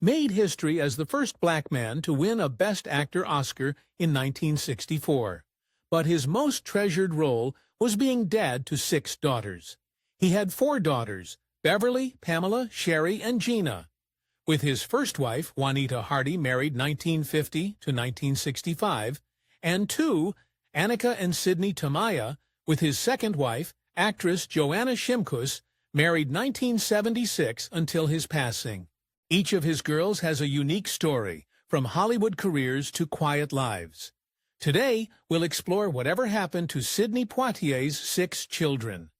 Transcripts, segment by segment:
made history as the first black man to win a Best Actor Oscar in 1964. But his most treasured role was being dad to 6 daughters. He had 4 daughters, Beverly, Pamela, Sherry, and Gina. With his first wife, Juanita Hardy, married 1950 to 1965, and 2, Annika and Sidney Tamaya, with his second wife, actress Joanna Shimkus, married 1976 until his passing. Each of his girls has a unique story, from Hollywood careers to quiet lives. Today, we'll explore whatever happened to Sidney Poitier's 6 children.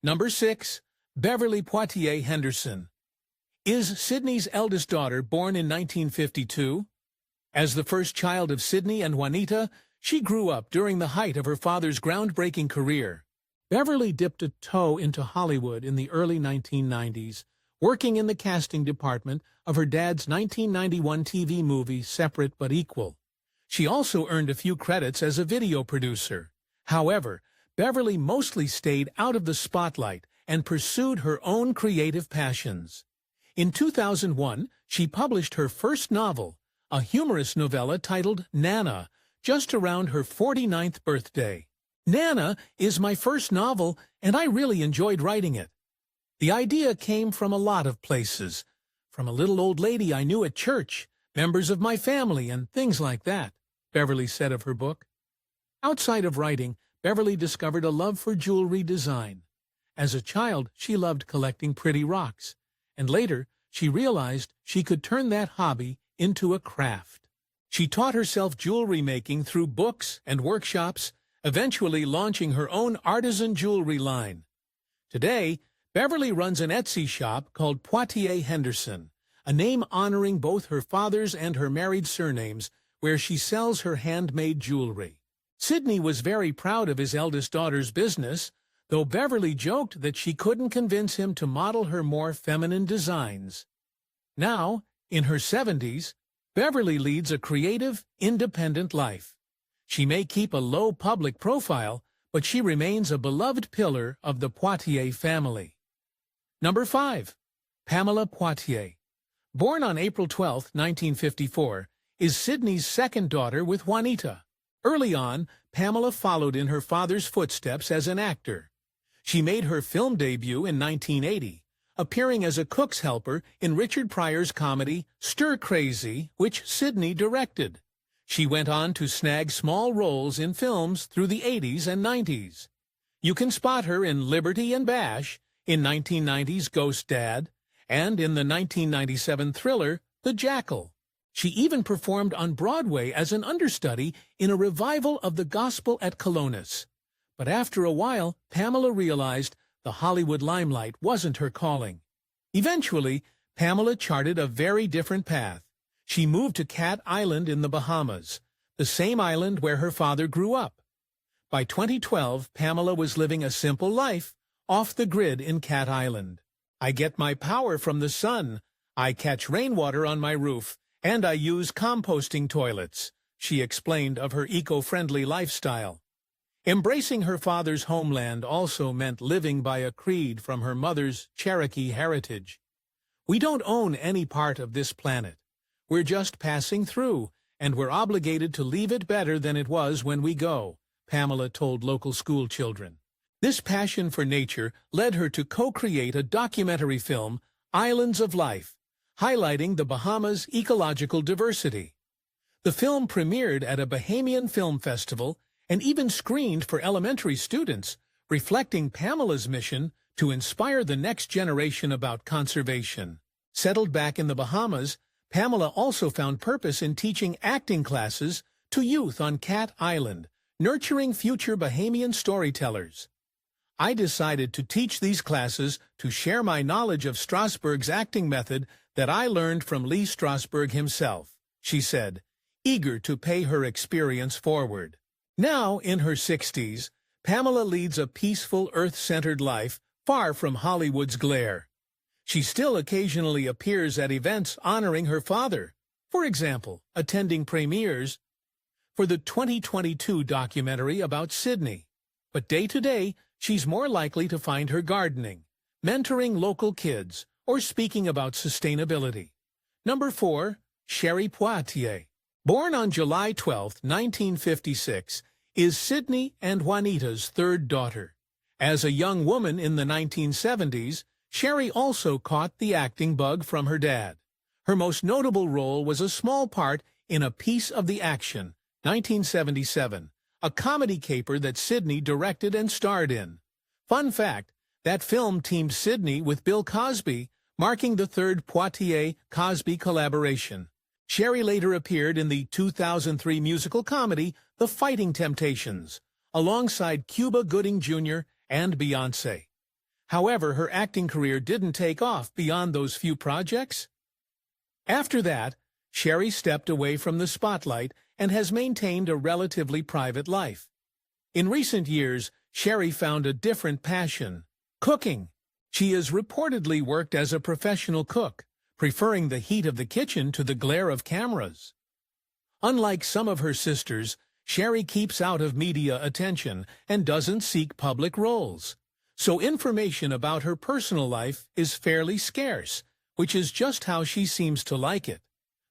Number 6. Beverly Poitier Henderson. Is Sidney's eldest daughter born in 1952? As the first child of Sidney and Juanita, she grew up during the height of her father's groundbreaking career. Beverly dipped a toe into Hollywood in the early 1990s, working in the casting department of her dad's 1991 TV movie Separate But Equal. She also earned a few credits as a video producer. However, Beverly mostly stayed out of the spotlight and pursued her own creative passions. In 2001, she published her first novel, a humorous novella titled Nana, just around her 49th birthday. Nana is my first novel, and I really enjoyed writing it. The idea came from a lot of places, from a little old lady I knew at church, members of my family, and things like that, Beverly said of her book. Outside of writing, Beverly discovered a love for jewelry design. As a child, she loved collecting pretty rocks, and later she realized she could turn that hobby into a craft. She taught herself jewelry making through books and workshops, eventually launching her own artisan jewelry line. Today, Beverly runs an Etsy shop called Poitier Henderson, a name honoring both her father's and her married surnames, where she sells her handmade jewelry. Sidney was very proud of his eldest daughter's business, though Beverly joked that she couldn't convince him to model her more feminine designs. Now, in her 70s, Beverly leads a creative, independent life. She may keep a low public profile, but she remains a beloved pillar of the Poitier family. Number 5. Pamela Poitier. Born on April 12, 1954, is Sidney's second daughter with Juanita. Early on, Pamela followed in her father's footsteps as an actor. She made her film debut in 1980, appearing as a cook's helper in Richard Pryor's comedy Stir Crazy, which Sidney directed. She went on to snag small roles in films through the 80s and 90s. You can spot her in Liberty and Bash, in 1990's Ghost Dad, and in the 1997 thriller The Jackal. She even performed on Broadway as an understudy in a revival of the Gospel at Colonus. But after a while, Pamela realized the Hollywood limelight wasn't her calling. Eventually, Pamela charted a very different path. She moved to Cat Island in the Bahamas, the same island where her father grew up. By 2012, Pamela was living a simple life, off the grid in Cat Island. I get my power from the sun, I catch rainwater on my roof, and I use composting toilets, she explained of her eco-friendly lifestyle. Embracing her father's homeland also meant living by a creed from her mother's Cherokee heritage. We don't own any part of this planet. We're just passing through, and we're obligated to leave it better than it was when we go, Pamela told local school children. This passion for nature led her to co-create a documentary film, Islands of Life, highlighting the Bahamas' ecological diversity. The film premiered at a Bahamian film festival and even screened for elementary students, reflecting Pamela's mission to inspire the next generation about conservation. Settled back in the Bahamas, Pamela also found purpose in teaching acting classes to youth on Cat Island, nurturing future Bahamian storytellers. I decided to teach these classes to share my knowledge of Strasberg's acting method that I learned from Lee Strasberg himself, she said, eager to pay her experience forward. Now, in her 60s, Pamela leads a peaceful, earth-centered life far from Hollywood's glare. She still occasionally appears at events honoring her father, for example, attending premieres for the 2022 documentary about Sidney. But day to day, she's more likely to find her gardening, mentoring local kids, or speaking about sustainability. Number 4. Sidney Poitier. Born on July 12, 1956, is Sidney and Juanita's third daughter. As a young woman in the 1970s, Sherry also caught the acting bug from her dad. Her most notable role was a small part in A Piece of the Action, 1977, a comedy caper that Sidney directed and starred in. Fun fact, that film teamed Sidney with Bill Cosby, marking the third Poitier-Cosby collaboration. Sherry later appeared in the 2003 musical comedy The Fighting Temptations, alongside Cuba Gooding Jr. and Beyoncé. However, her acting career didn't take off beyond those few projects. After that, Sherry stepped away from the spotlight and has maintained a relatively private life. In recent years, Sherry found a different passion: cooking. She has reportedly worked as a professional cook, preferring the heat of the kitchen to the glare of cameras. Unlike some of her sisters, Sherry keeps out of media attention and doesn't seek public roles. So information about her personal life is fairly scarce, which is just how she seems to like it.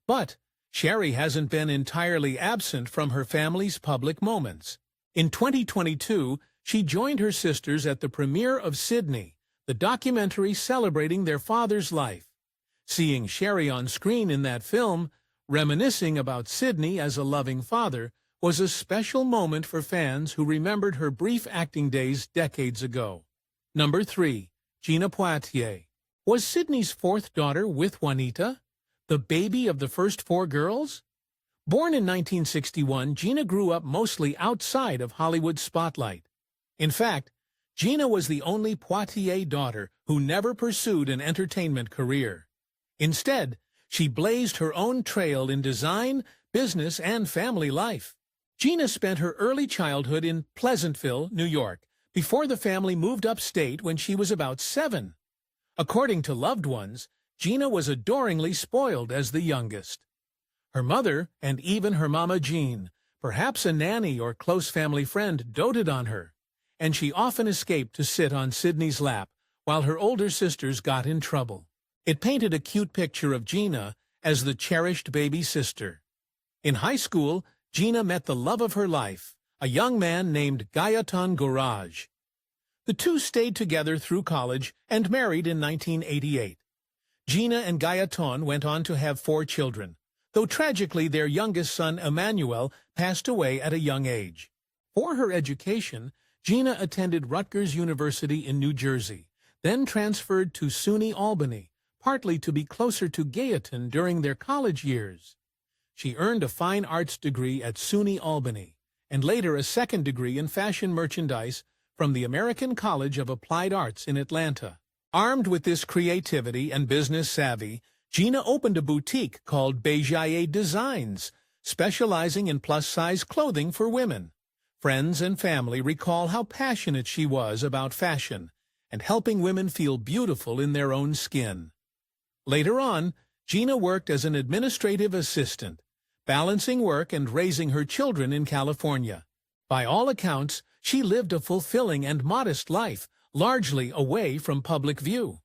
But Sherry hasn't been entirely absent from her family's public moments. In 2022, she joined her sisters at the premiere of Sidney, the documentary celebrating their father's life. Seeing Sherry on screen in that film, reminiscing about Sidney as a loving father, was a special moment for fans who remembered her brief acting days decades ago. Number 3. Gina Poitier. Was Sidney's fourth daughter with Juanita, the baby of the first four girls? Born in 1961, Gina grew up mostly outside of Hollywood's spotlight. In fact, Gina was the only Poitier daughter who never pursued an entertainment career. Instead, she blazed her own trail in design, business, and family life. Gina spent her early childhood in Pleasantville, New York, before the family moved upstate when she was about 7. According to loved ones, Gina was adoringly spoiled as the youngest. Her mother, and even her Mama Jean, perhaps a nanny or close family friend, doted on her, and she often escaped to sit on Sidney's lap while her older sisters got in trouble. It painted a cute picture of Gina as the cherished baby sister. In high school, Gina met the love of her life, a young man named Gaëtan Gourage. The two stayed together through college and married in 1988. Gina and Gaëtan went on to have 4 children, though tragically their youngest son Emmanuel passed away at a young age. For her education, Gina attended Rutgers University in New Jersey, then transferred to SUNY Albany, partly to be closer to Gaëtan during their college years. She earned a fine arts degree at SUNY Albany, and later a second degree in fashion merchandise from the American College of Applied Arts in Atlanta. Armed with this creativity and business savvy, Gina opened a boutique called Bejaye Designs, specializing in plus-size clothing for women. Friends and family recall how passionate she was about fashion and helping women feel beautiful in their own skin. Later on, Gina worked as an administrative assistant, balancing work and raising her children in California. By all accounts, she lived a fulfilling and modest life, largely away from public view.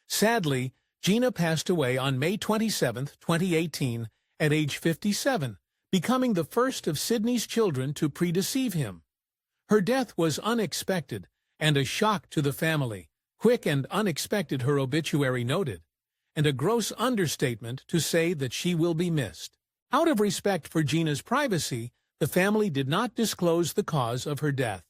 Sadly, Gina passed away on May 27, 2018, at age 57, becoming the first of Sidney's children to predeceive him. Her death was unexpected and a shock to the family, quick and unexpected, her obituary noted, and a gross understatement to say that she will be missed. Out of respect for Gina's privacy, the family did not disclose the cause of her death.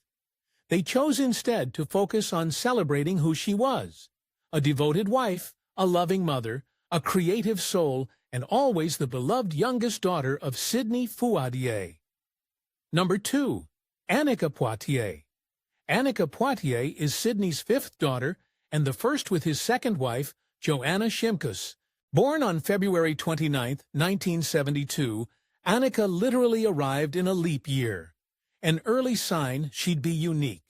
They chose instead to focus on celebrating who she was: a devoted wife, a loving mother, a creative soul, and always the beloved youngest daughter of Sidney Poitier. Number 2. Annika Poitier. Annika Poitier is Sidney's 5th daughter and the first with his second wife, Joanna Shimkus. Born on February 29, 1972, Annika literally arrived in a leap year, an early sign she'd be unique.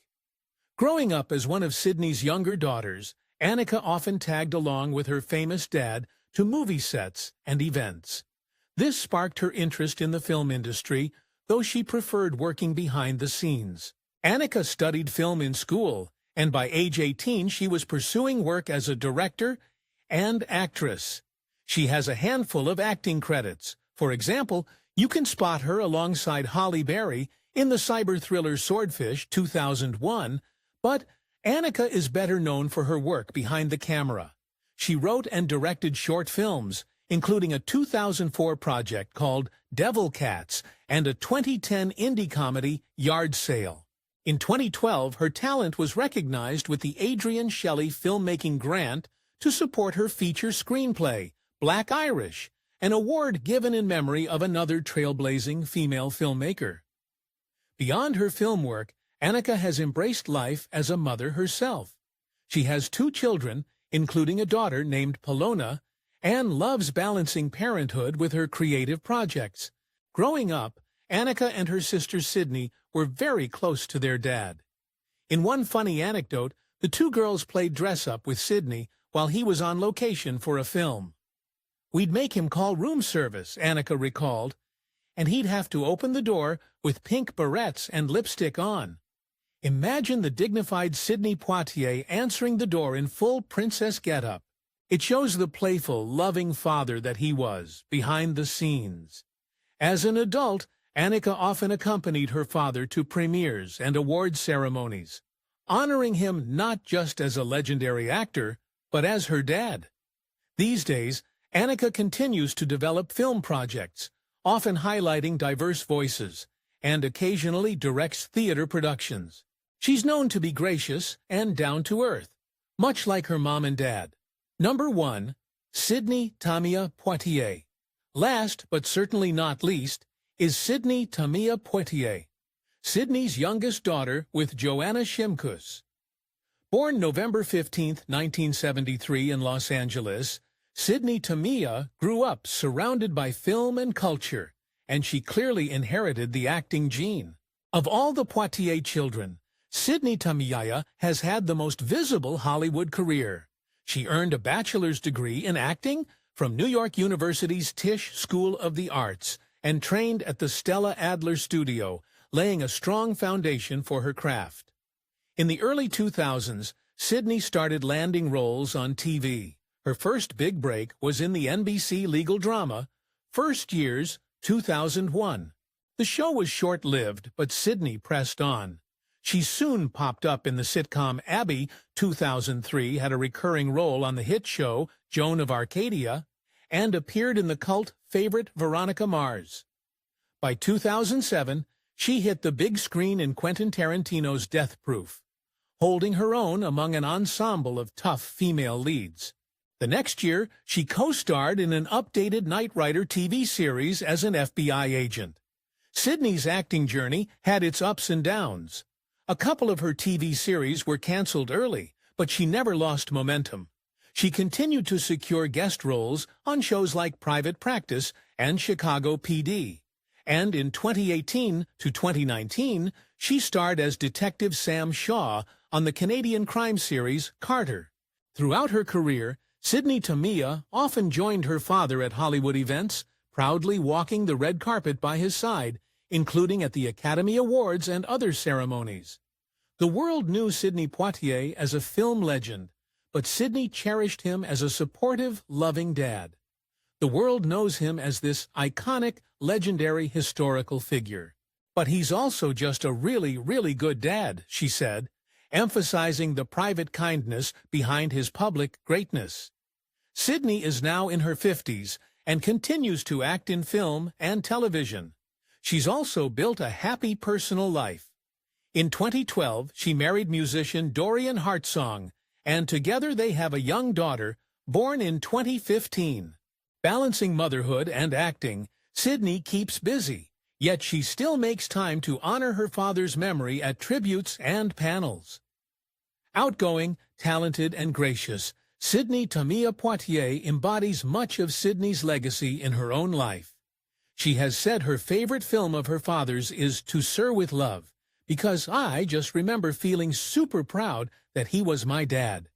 Growing up as one of Sidney's younger daughters, Annika often tagged along with her famous dad to movie sets and events. This sparked her interest in the film industry, though she preferred working behind the scenes. Annika studied film in school, and by age 18 she was pursuing work as a director and actress. She has a handful of acting credits. For example, you can spot her alongside Halle Berry in the cyber thriller Swordfish 2001, but Annika is better known for her work behind the camera. She wrote and directed short films, including a 2004 project called Devil Cats and a 2010 indie comedy, Yard Sale. In 2012, her talent was recognized with the Adrian Shelley Filmmaking Grant to support her feature screenplay, Black Irish, an award given in memory of another trailblazing female filmmaker. Beyond her film work, Annika has embraced life as a mother herself. She has 2 children, including a daughter named Polona, and loves balancing parenthood with her creative projects. Growing up, Annika and her sister Sidney were very close to their dad. In one funny anecdote, the 2 girls played dress-up with Sidney while he was on location for a film. "We'd make him call room service," Annika recalled, "and he'd have to open the door with pink barrettes and lipstick on. Imagine the dignified Sidney Poitier answering the door in full princess getup. It shows the playful, loving father that he was, behind the scenes." As an adult, Annika often accompanied her father to premieres and award ceremonies, honoring him not just as a legendary actor, but as her dad. These days, Annika continues to develop film projects, often highlighting diverse voices, and occasionally directs theater productions. She's known to be gracious and down-to-earth, much like her mom and dad. Number 1. Sidney Tamia Poitier. Last, but certainly not least, is Sidney Tamia Poitier, Sidney's youngest daughter with Joanna Shimkus. Born November 15, 1973 in Los Angeles, Sidney Tamia grew up surrounded by film and culture, and she clearly inherited the acting gene. Of all the Poitier children, Sidney Tamia has had the most visible Hollywood career. She earned a bachelor's degree in acting from New York University's Tisch School of the Arts and trained at the Stella Adler Studio, laying a strong foundation for her craft. In the early 2000s, Sidney started landing roles on TV. Her first big break was in the NBC legal drama, First Years, 2001. The show was short-lived, but Sidney pressed on. She soon popped up in the sitcom Abby, 2003, had a recurring role on the hit show Joan of Arcadia, and appeared in the cult favorite Veronica Mars. By 2007, she hit the big screen in Quentin Tarantino's Death Proof, holding her own among an ensemble of tough female leads. The next year, she co-starred in an updated Knight Rider TV series as an FBI agent. Sidney's acting journey had its ups and downs. A couple of her TV series were canceled early, but she never lost momentum. She continued to secure guest roles on shows like Private Practice and Chicago PD. And in 2018 to 2019, she starred as Detective Sam Shaw on the Canadian crime series Carter. Throughout her career, Sidney Tamia often joined her father at Hollywood events, proudly walking the red carpet by his side, including at the Academy Awards and other ceremonies. The world knew Sidney Poitier as a film legend, but Sidney cherished him as a supportive, loving dad. The world knows him as this iconic, legendary historical figure. But he's also just a really, really good dad, she said, emphasizing the private kindness behind his public greatness. Sidney is now in her 50s and continues to act in film and television. She's also built a happy personal life. In 2012, she married musician Dorian Hartsong, and together they have a young daughter, born in 2015. Balancing motherhood and acting, Sidney keeps busy, yet she still makes time to honor her father's memory at tributes and panels. Outgoing, talented, and gracious, Sidney Tamia Poitier embodies much of Sidney's legacy in her own life. She has said her favorite film of her father's is To Sir with Love, because I just remember feeling super proud that he was my dad.